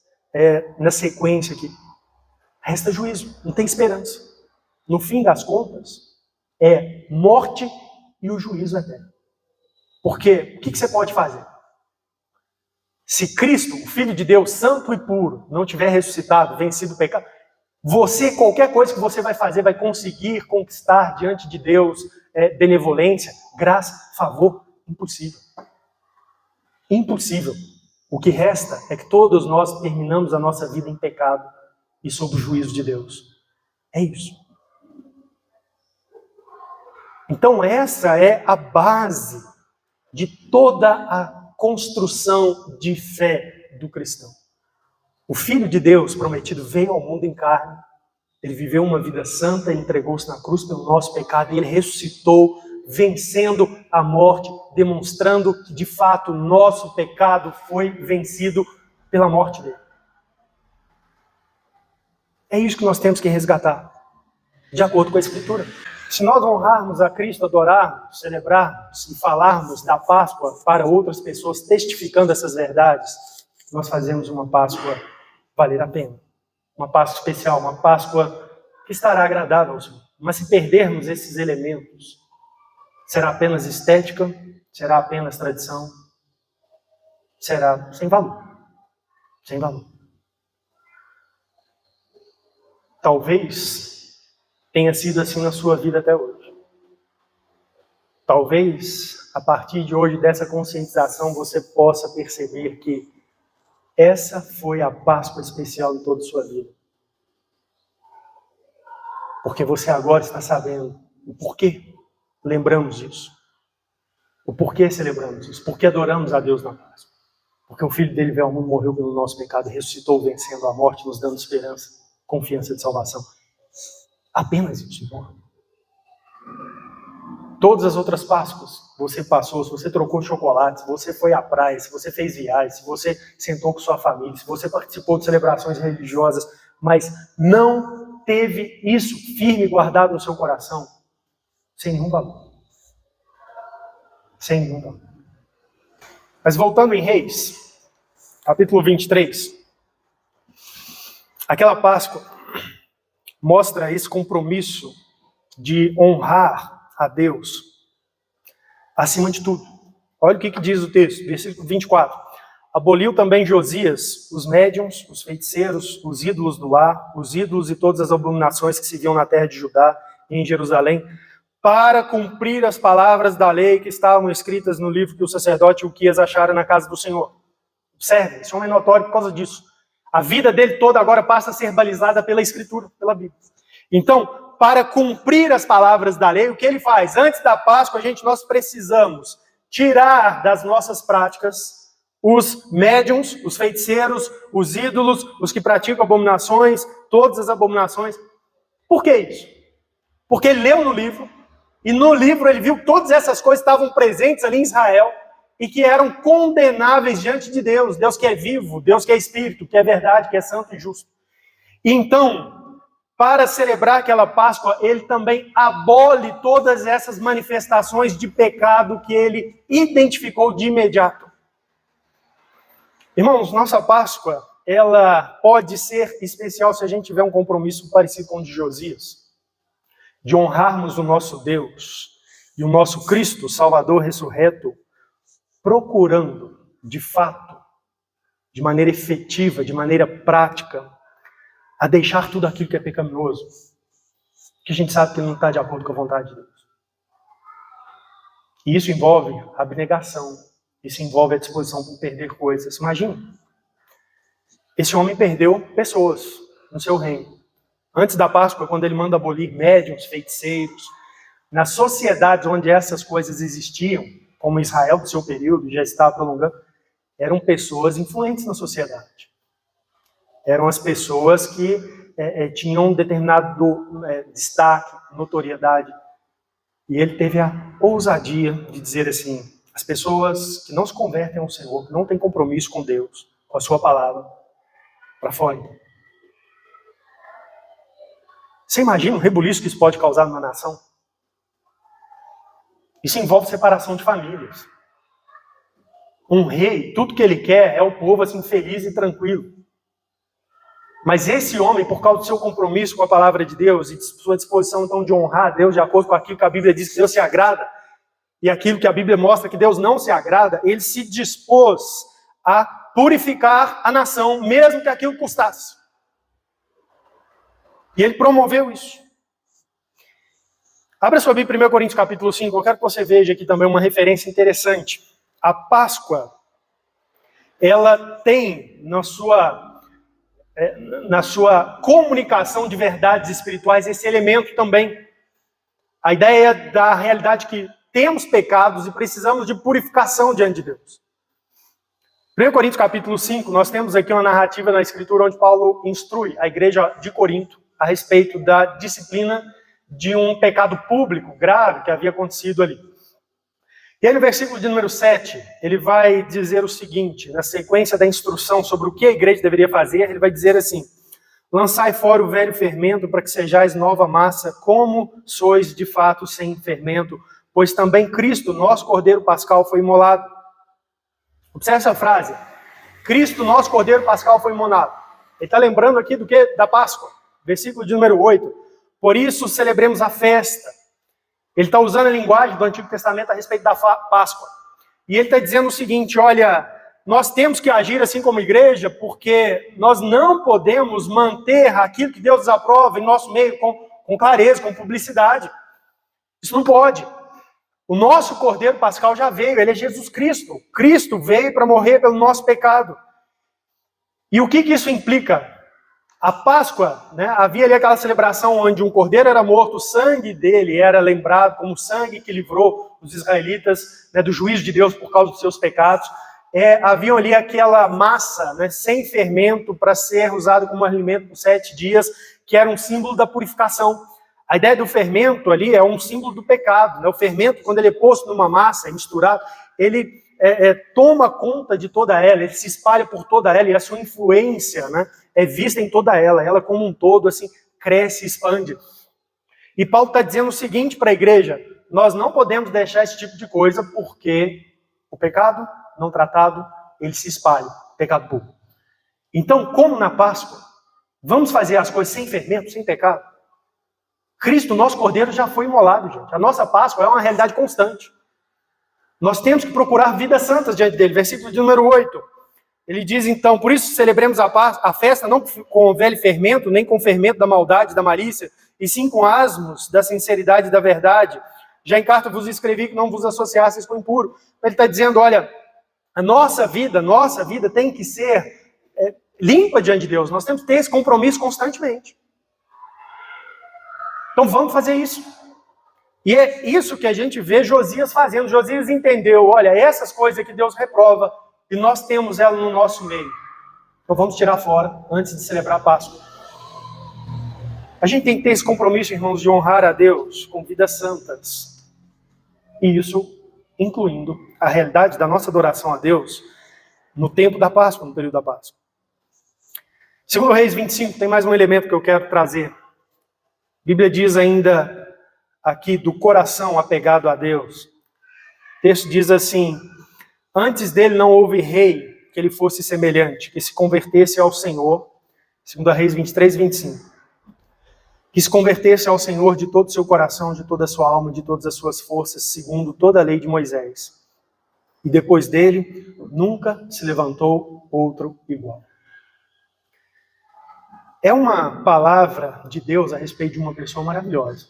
na sequência aqui, resta juízo, não tem esperança. No fim das contas, é morte e o juízo eterno. Porque o que você pode fazer? Se Cristo, o Filho de Deus, santo e puro, não tiver ressuscitado, vencido o pecado, você, qualquer coisa que você vai fazer, vai conseguir conquistar diante de Deus benevolência, graça, favor. Impossível. Impossível. O que resta é que todos nós terminamos a nossa vida em pecado e sob o juízo de Deus. É isso. Então essa é a base de toda a construção de fé do cristão. O Filho de Deus prometido veio ao mundo em carne, ele viveu uma vida santa, entregou-se na cruz pelo nosso pecado e ele ressuscitou, vencendo a morte, demonstrando que de fato o nosso pecado foi vencido pela morte dele. É isso que nós temos que resgatar, de acordo com a Escritura. Se nós honrarmos a Cristo, adorarmos, celebrarmos e falarmos da Páscoa para outras pessoas, testificando essas verdades, nós fazemos uma Páscoa valer a pena. Uma Páscoa especial, uma Páscoa que estará agradável ao Senhor. Mas se perdermos esses elementos, será apenas estética, será apenas tradição, será sem valor. Sem valor. Talvez tenha sido assim na sua vida até hoje. Talvez, a partir de hoje, dessa conscientização, você possa perceber que essa foi a Páscoa especial de toda a sua vida. Porque você agora está sabendo o porquê lembramos disso. O porquê celebramos isso. Porque adoramos a Deus na Páscoa. Porque o Filho dele veio ao mundo, morreu pelo nosso pecado e ressuscitou vencendo a morte, nos dando esperança, confiança de salvação. Apenas isso, irmão. Todas as outras Páscoas você passou, se você trocou chocolate, se você foi à praia, se você fez viagem, se você sentou com sua família, se você participou de celebrações religiosas, mas não teve isso firme guardado no seu coração, sem nenhum valor. Sem nenhum valor. Mas voltando em Reis, capítulo 23, aquela Páscoa mostra esse compromisso de honrar a Deus acima de tudo. Olha o que diz o texto, versículo 24. Aboliu também Josias os médiuns, os feiticeiros, os ídolos do lar, os ídolos e todas as abominações que se viam na terra de Judá e em Jerusalém, para cumprir as palavras da lei que estavam escritas no livro que o sacerdote Uquias achara na casa do Senhor. Observe, esse homem é notório por causa disso. A vida dele toda agora passa a ser balizada pela Escritura, pela Bíblia. Então, para cumprir as palavras da lei, o que ele faz? Antes da Páscoa, nós precisamos tirar das nossas práticas os médiuns, os feiticeiros, os ídolos, os que praticam abominações, todas as abominações. Por que isso? Porque ele leu no livro, e no livro ele viu que todas essas coisas estavam presentes ali em Israel, e que eram condenáveis diante de Deus. Deus que é vivo, Deus que é Espírito, que é verdade, que é santo e justo. E então, para celebrar aquela Páscoa, ele também abole todas essas manifestações de pecado que ele identificou de imediato. Irmãos, nossa Páscoa, ela pode ser especial se a gente tiver um compromisso parecido com o de Josias, de honrarmos o nosso Deus e o nosso Cristo, Salvador ressurreto, procurando, de fato, de maneira efetiva, de maneira prática, a deixar tudo aquilo que é pecaminoso, que a gente sabe que não está de acordo com a vontade de Deus. E isso envolve abnegação, isso envolve a disposição por perder coisas. Imagina, esse homem perdeu pessoas no seu reino. Antes da Páscoa, quando ele manda abolir médiuns, feiticeiros, nas sociedades onde essas coisas existiam, como Israel do seu período, já estava prolongando, eram pessoas influentes na sociedade. Eram as pessoas que tinham um determinado destaque, notoriedade. E ele teve a ousadia de dizer assim, as pessoas que não se convertem ao Senhor, que não têm compromisso com Deus, com a sua palavra, para fora. Você imagina o rebuliço que isso pode causar numa nação? Isso envolve separação de famílias. Um rei, tudo que ele quer é o povo assim feliz e tranquilo. Mas esse homem, por causa do seu compromisso com a palavra de Deus e de sua disposição então de honrar a Deus de acordo com aquilo que a Bíblia diz que Deus se agrada, e aquilo que a Bíblia mostra que Deus não se agrada, ele se dispôs a purificar a nação, mesmo que aquilo custasse. E ele promoveu isso. Abra sua Bíblia em 1 Coríntios capítulo 5, eu quero que você veja aqui também uma referência interessante. A Páscoa, ela tem na sua comunicação de verdades espirituais esse elemento também. A ideia da realidade que temos pecados e precisamos de purificação diante de Deus. 1 Coríntios capítulo 5, nós temos aqui uma narrativa na Escritura onde Paulo instrui a igreja de Corinto a respeito da disciplina de um pecado público grave que havia acontecido ali. E aí no versículo de número 7, ele vai dizer o seguinte, na sequência da instrução sobre o que a igreja deveria fazer, ele vai dizer assim, lançai fora o velho fermento para que sejais nova massa, como sois de fato sem fermento, pois também Cristo, nosso Cordeiro Pascal, foi imolado. Observe essa frase, Cristo, nosso Cordeiro Pascal, foi imolado. Ele está lembrando aqui do que? Da Páscoa, versículo de número 8, por isso celebremos a festa. Ele está usando a linguagem do Antigo Testamento a respeito da Páscoa. E ele está dizendo o seguinte, olha, nós temos que agir assim como igreja, porque nós não podemos manter aquilo que Deus desaprova em nosso meio com clareza, com publicidade. Isso não pode. O nosso Cordeiro Pascal já veio, ele é Jesus Cristo. Cristo veio para morrer pelo nosso pecado. E o que isso implica? A Páscoa, né, havia ali aquela celebração onde um cordeiro era morto, o sangue dele era lembrado como o sangue que livrou os israelitas, né, do juízo de Deus por causa dos seus pecados. Havia ali aquela massa, né, sem fermento para ser usado como alimento por 7 dias, que era um símbolo da purificação. A ideia do fermento ali é um símbolo do pecado. Né? O fermento, quando ele é posto numa massa, é misturado, ele toma conta de toda ela, ele se espalha por toda ela, e a sua influência, né, é vista em toda ela como um todo, assim, cresce, expande. E Paulo está dizendo o seguinte para a igreja: nós não podemos deixar esse tipo de coisa, porque o pecado não tratado, ele se espalha, pecado puro. Então, como na Páscoa, vamos fazer as coisas sem fermento, sem pecado? Cristo, nosso Cordeiro, já foi imolado, gente. A nossa Páscoa é uma realidade constante. Nós temos que procurar vidas santas diante dele. Versículo de número 8. Ele diz, então, por isso celebremos a festa não com o velho fermento, nem com o fermento da maldade, da malícia, e sim com asmos da sinceridade e da verdade. Já em carta vos escrevi que não vos associasseis com o impuro. Ele está dizendo, olha, a nossa vida tem que ser limpa diante de Deus. Nós temos que ter esse compromisso constantemente. Então vamos fazer isso. E é isso que a gente vê Josias fazendo. Josias entendeu, olha, essas coisas que Deus reprova, e nós temos ela no nosso meio. Então vamos tirar fora antes de celebrar a Páscoa. A gente tem que ter esse compromisso, irmãos, de honrar a Deus com vidas santas. E isso incluindo a realidade da nossa adoração a Deus no tempo da Páscoa, no período da Páscoa. Segundo Reis 25, tem mais um elemento que eu quero trazer. A Bíblia diz ainda aqui do coração apegado a Deus. O texto diz assim: antes dele não houve rei que ele fosse semelhante, que se convertesse ao Senhor, segundo Reis 23, 25. Que se convertesse ao Senhor de todo o seu coração, de toda a sua alma, de todas as suas forças, segundo toda a lei de Moisés. E depois dele, nunca se levantou outro igual. É uma palavra de Deus a respeito de uma pessoa maravilhosa.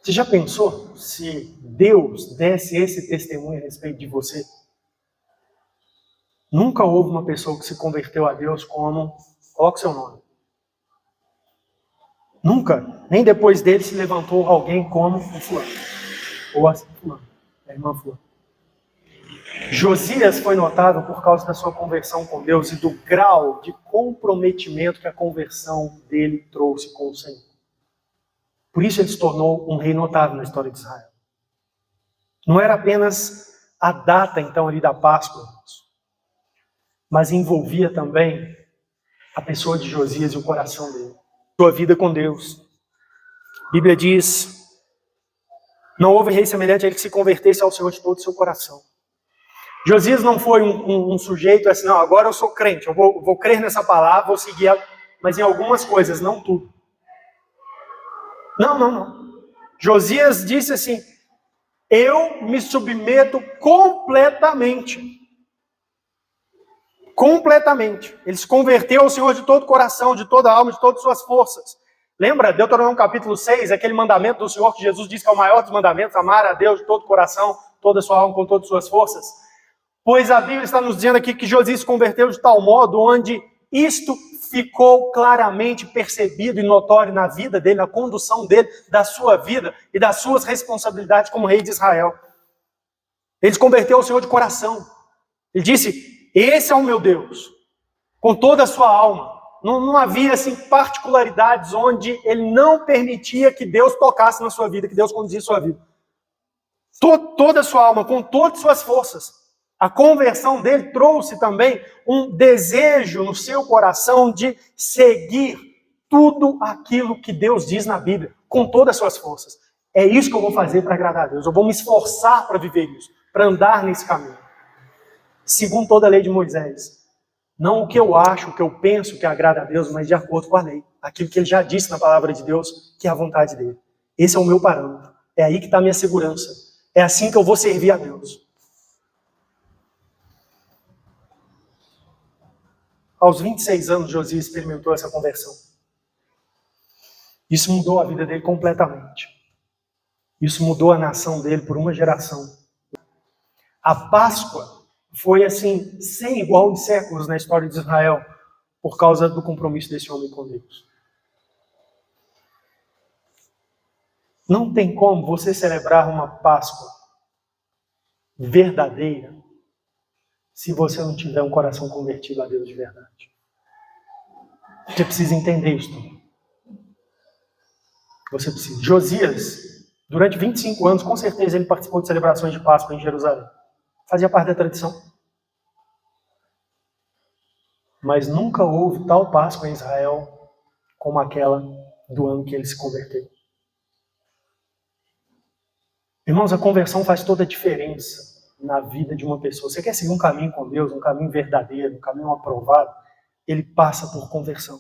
Você já pensou se Deus desse esse testemunho a respeito de você? Nunca houve uma pessoa que se converteu a Deus como, coloque seu nome. Nunca, nem depois dele se levantou alguém como o fulano. Ou assim, fulano, a irmã fulano. Josias foi notado por causa da sua conversão com Deus e do grau de comprometimento que a conversão dele trouxe com o Senhor. Por isso ele se tornou um rei notável na história de Israel. Não era apenas a data, então, ali da Páscoa, mas envolvia também a pessoa de Josias e o coração dele. Sua vida com Deus. A Bíblia diz: não houve rei semelhante a ele que se convertesse ao Senhor de todo o seu coração. Josias não foi um sujeito assim, não, agora eu sou crente, eu vou crer nessa palavra, vou seguir ela, mas em algumas coisas, não tudo. Não. Josias disse assim: eu me submeto completamente. Completamente. Ele se converteu ao Senhor de todo o coração, de toda a alma, de todas as suas forças. Lembra, Deuteronômio capítulo 6, aquele mandamento do Senhor que Jesus diz que é o maior dos mandamentos, amar a Deus de todo o coração, toda a sua alma, com todas as suas forças? Pois a Bíblia está nos dizendo aqui que Josias se converteu de tal modo, onde isto ficou claramente percebido e notório na vida dele, na condução dele, da sua vida e das suas responsabilidades como rei de Israel. Ele se converteu ao Senhor de coração. Ele disse: esse é o meu Deus, com toda a sua alma. Não havia assim, particularidades onde ele não permitia que Deus tocasse na sua vida, que Deus conduzisse a sua vida. Toda a sua alma, com todas as suas forças. A conversão dele trouxe também um desejo no seu coração de seguir tudo aquilo que Deus diz na Bíblia, com todas as suas forças. É isso que eu vou fazer para agradar a Deus. Eu vou me esforçar para viver isso, para andar nesse caminho. Segundo toda a lei de Moisés. Não o que eu acho, o que eu penso que agrada a Deus, mas de acordo com a lei. Aquilo que ele já disse na palavra de Deus, que é a vontade dele. Esse é o meu parâmetro. É aí que está a minha segurança. É assim que eu vou servir a Deus. Aos 26 anos, Josias experimentou essa conversão. Isso mudou a vida dele completamente. Isso mudou a nação dele por uma geração. A Páscoa foi assim, sem igual de séculos na história de Israel, por causa do compromisso desse homem com Deus. Não tem como você celebrar uma Páscoa verdadeira se você não tiver um coração convertido a Deus de verdade. Você precisa entender isso. Você precisa. Josias, durante 25 anos, com certeza ele participou de celebrações de Páscoa em Jerusalém. Fazia parte da tradição. Mas nunca houve tal Páscoa em Israel como aquela do ano que ele se converteu. Irmãos, a conversão faz toda a diferença na vida de uma pessoa. Você quer seguir um caminho com Deus, um caminho verdadeiro, um caminho aprovado, ele passa por conversão.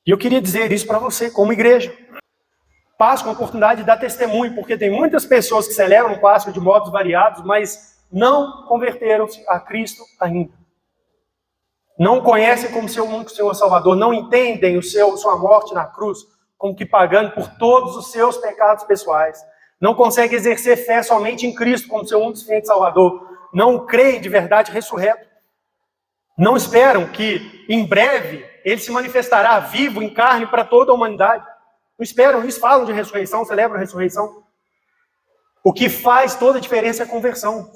E eu queria dizer isso para você, como igreja. Páscoa é uma oportunidade de dar testemunho, porque tem muitas pessoas que celebram Páscoa de modos variados, mas não converteram-se a Cristo ainda. Não conhecem como seu único Senhor Salvador, não entendem sua morte na cruz como que pagando por todos os seus pecados pessoais. Não conseguem exercer fé somente em Cristo como seu único Salvador. Não creem de verdade ressurreto. Não esperam que em breve ele se manifestará vivo em carne para toda a humanidade. Não esperam isso, falam de ressurreição, celebram a ressurreição. O que faz toda a diferença é a conversão.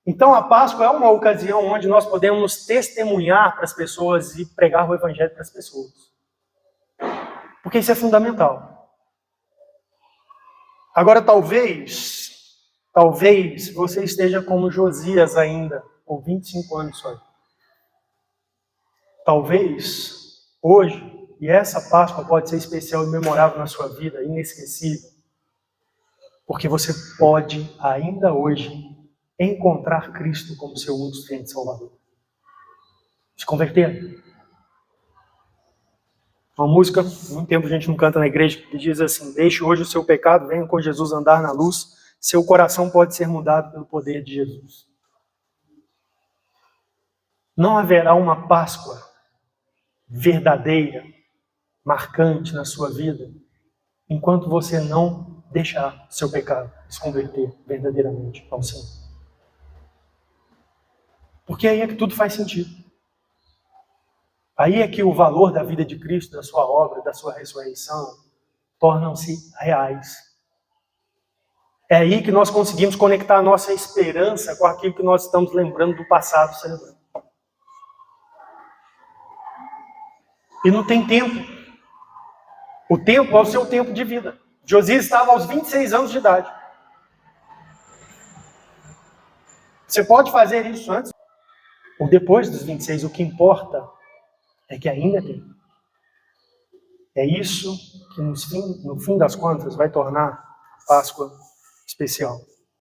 Então a Páscoa é uma ocasião onde nós podemos testemunhar para as pessoas e pregar o Evangelho para as pessoas. Porque isso é fundamental. Agora talvez você esteja como Josias ainda, com 25 anos só. Talvez hoje, e essa Páscoa pode ser especial e memorável na sua vida, inesquecível, porque você pode ainda hoje encontrar Cristo como seu único suficiente Salvador. Se converter. Uma música, muito tempo a gente não canta na igreja, que diz assim: deixe hoje o seu pecado, venha com Jesus andar na luz, seu coração pode ser mudado pelo poder de Jesus. Não haverá uma Páscoa verdadeira, marcante na sua vida, enquanto você não deixar seu pecado se converter verdadeiramente ao Senhor. Porque aí é que tudo faz sentido. Aí é que o valor da vida de Cristo, da sua obra, da sua ressurreição, tornam-se reais. É aí que nós conseguimos conectar a nossa esperança com aquilo que nós estamos lembrando do passado, celebrando. E não tem tempo. O tempo é o seu tempo de vida. Josias estava aos 26 anos de idade. Você pode fazer isso antes ou depois dos 26. O que importa é que ainda tem. É isso que no fim das contas vai tornar a Páscoa especial.